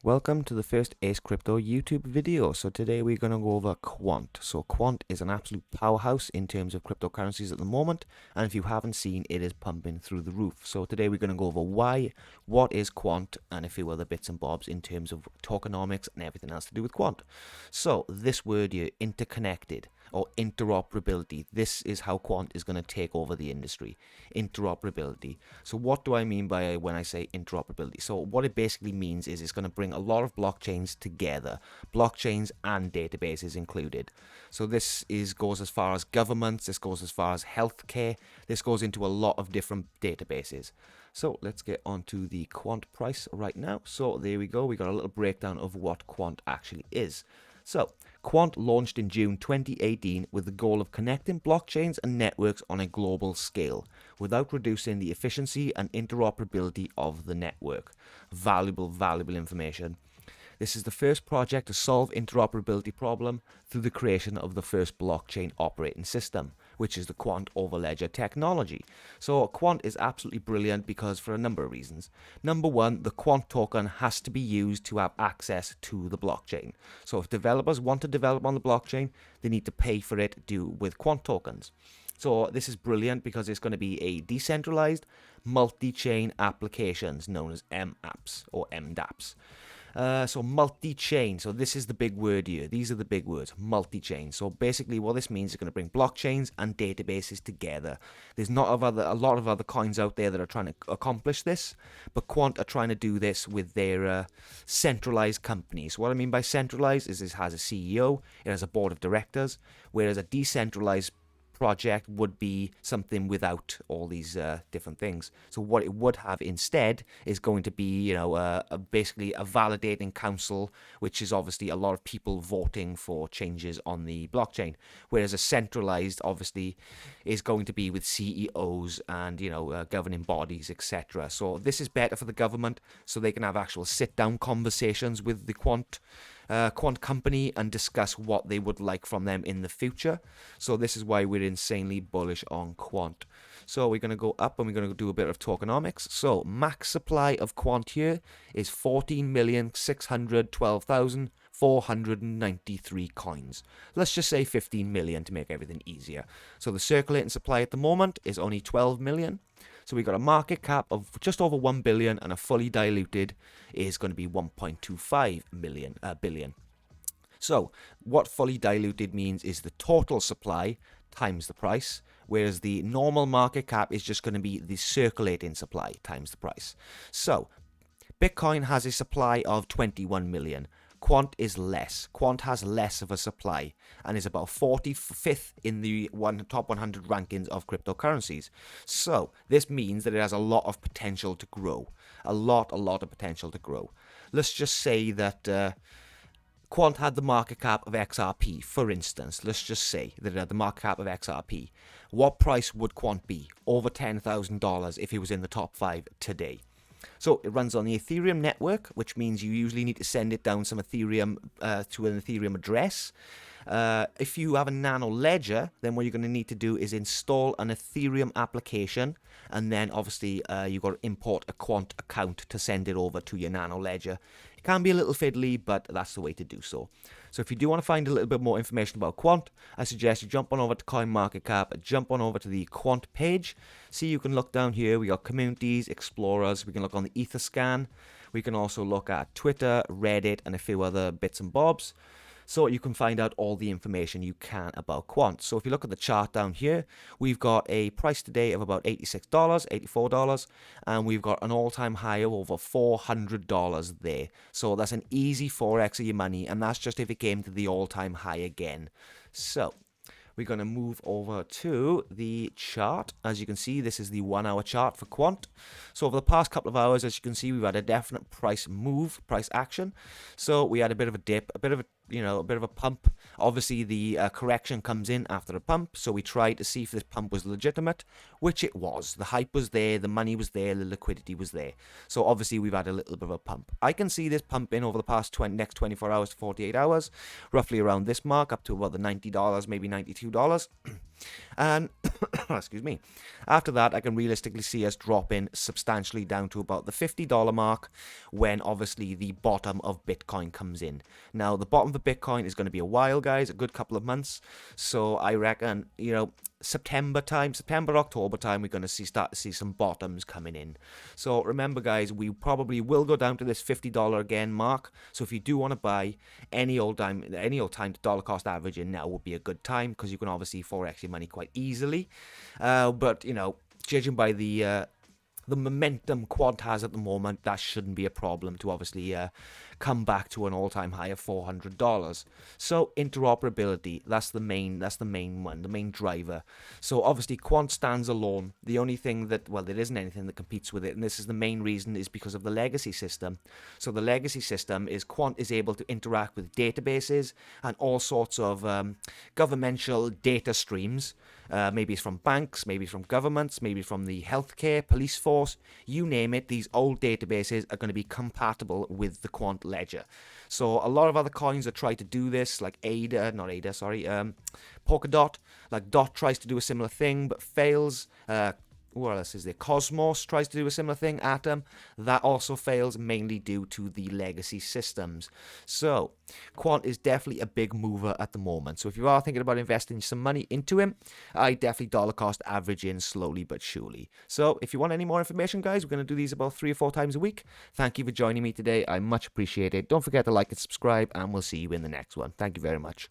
Welcome to the first Ace Crypto YouTube video. So today we're going to go over Quant. So Quant is an absolute powerhouse in terms of cryptocurrencies at the moment, and if you haven't seen, it is pumping through the roof. So today we're going to go over why, what is Quant, and a few other bits and bobs in terms of tokenomics and everything else to do with Quant. So this word here, interconnected or interoperability, this is how Quant is going to take over the industry. Interoperability. So what do I mean by when I say interoperability? So what it basically means is it's going to bring a lot of blockchains together, blockchains and databases included. So this goes as far as governments, this goes as far as healthcare, this goes into a lot of different databases. So let's get onto the Quant price right now. So there we go, we got a little breakdown of what Quant actually is. So Quant launched in June 2018 with the goal of connecting blockchains and networks on a global scale without reducing the efficiency and interoperability of the network. Valuable information. This is the first project to solve interoperability problem through the creation of the first blockchain operating system, which is the Quant overledger technology. So Quant is absolutely brilliant because for a number of reasons. Number one, the Quant token has to be used to have access to the blockchain. So if developers want to develop on the blockchain, they need to pay for it with Quant tokens. So this is brilliant because it's going to be a decentralized multi-chain applications known as MApps or MDApps. So multi-chain, so this is the big word here. These are the big words, multi-chain. So basically what this means is going to bring blockchains and databases together. There's not a lot of other coins out there that are trying to accomplish this, but Quant are trying to do this with their centralized companies. What I mean by centralized is it has a CEO, it has a board of directors, whereas a decentralized project would be something without all these different things. So what it would have instead is going to be, basically a validating council, which is obviously a lot of people voting for changes on the blockchain. Whereas a centralized, obviously, is going to be with CEOs and governing bodies, etc. So this is better for the government, so they can have actual sit-down conversations with the Quant company and discuss what they would like from them in the future. So this is why we're insanely bullish on Quant. So we're going to go up and we're going to do a bit of tokenomics. So max supply of Quant here is 14,612,493 coins. Let's just say 15 million to make everything easier. So the circulating supply at the moment is only 12 million. So we've got a market cap of just over 1 billion and a fully diluted is going to be 1.25 billion. So what fully diluted means is the total supply times the price, whereas the normal market cap is just going to be the circulating supply times the price. So Bitcoin has a supply of 21 million. Quant is less. Quant has less of a supply and is about 45th in the top 100 rankings of cryptocurrencies. So this means that it has a lot of potential to grow. A lot of potential to grow. Let's just say that Quant had the market cap of XRP, for instance. Let's just say that it had the market cap of XRP. What price would Quant be? Over $10,000 if it was in the top 5 today. So it runs on the Ethereum network, which means you usually need to send it down some Ethereum to an Ethereum address. If you have a nano ledger, then what you're going to need to do is install an Ethereum application, and then obviously you've got to import a Quant account to send it over to your nano ledger. It can be a little fiddly, but that's the way to do so. So if you do want to find a little bit more information about Quant, I suggest you jump on over to CoinMarketCap, jump on over to the Quant page. See, you can look down here. We got communities, explorers. We can look on the Etherscan. We can also look at Twitter, Reddit, and a few other bits and bobs. So you can find out all the information you can about Quant. So if you look at the chart down here, we've got a price today of about $86, $84, and we've got an all-time high of over $400 there. So that's an easy 4x of your money, and that's just if it came to the all-time high again. So we're going to move over to the chart. As you can see, this is the 1 hour chart for Quant. So over the past couple of hours, as you can see, we've had a definite price move, price action. So we had a bit of a dip, a bit of a pump. Obviously, the correction comes in after a pump, so we tried to see if this pump was legitimate, which it was. The hype was there, the money was there, the liquidity was there. So obviously, we've had a little bit of a pump. I can see this pumping over the past next 24 hours to 48 hours, roughly around this mark, up to about the $90, maybe $92. And excuse me. After that, I can realistically see us dropping substantially down to about the $50 mark when obviously the bottom of Bitcoin comes in. Now, the bottom of Bitcoin is going to be a while, guys, a good couple of months. So I reckon, September, October time, we're going to start to see some bottoms coming in. So remember, guys, we probably will go down to this $50 again mark. So if you do want to buy any old time to dollar cost averaging, now would be a good time because you can obviously forex your money quite easily. But judging by the momentum Quant has at the moment, that shouldn't be a problem to obviously come back to an all-time high of $400. So interoperability, that's the main one, the main driver. So obviously Quant stands alone. The only thing that, well, there isn't anything that competes with it, and this is the main reason, is because of the legacy system. So the legacy system is Quant is able to interact with databases and all sorts of governmental data streams. Maybe it's from banks, maybe from governments, maybe from the healthcare, police force, you name it. These old databases are going to be compatible with the Quant ledger. So a lot of other coins that try to do this, like Polkadot, like Dot tries to do a similar thing but fails. What else is there? Cosmos tries to do a similar thing. Atom, that also fails, mainly due to the legacy systems. So Quant is definitely a big mover at the moment. So if you are thinking about investing some money into him, I definitely dollar cost average in slowly but surely. So if you want any more information, guys, we're going to do these about 3 or 4 times a week. Thank you for joining me today. I much appreciate it. Don't forget to like and subscribe, and we'll see you in the next one. Thank you very much.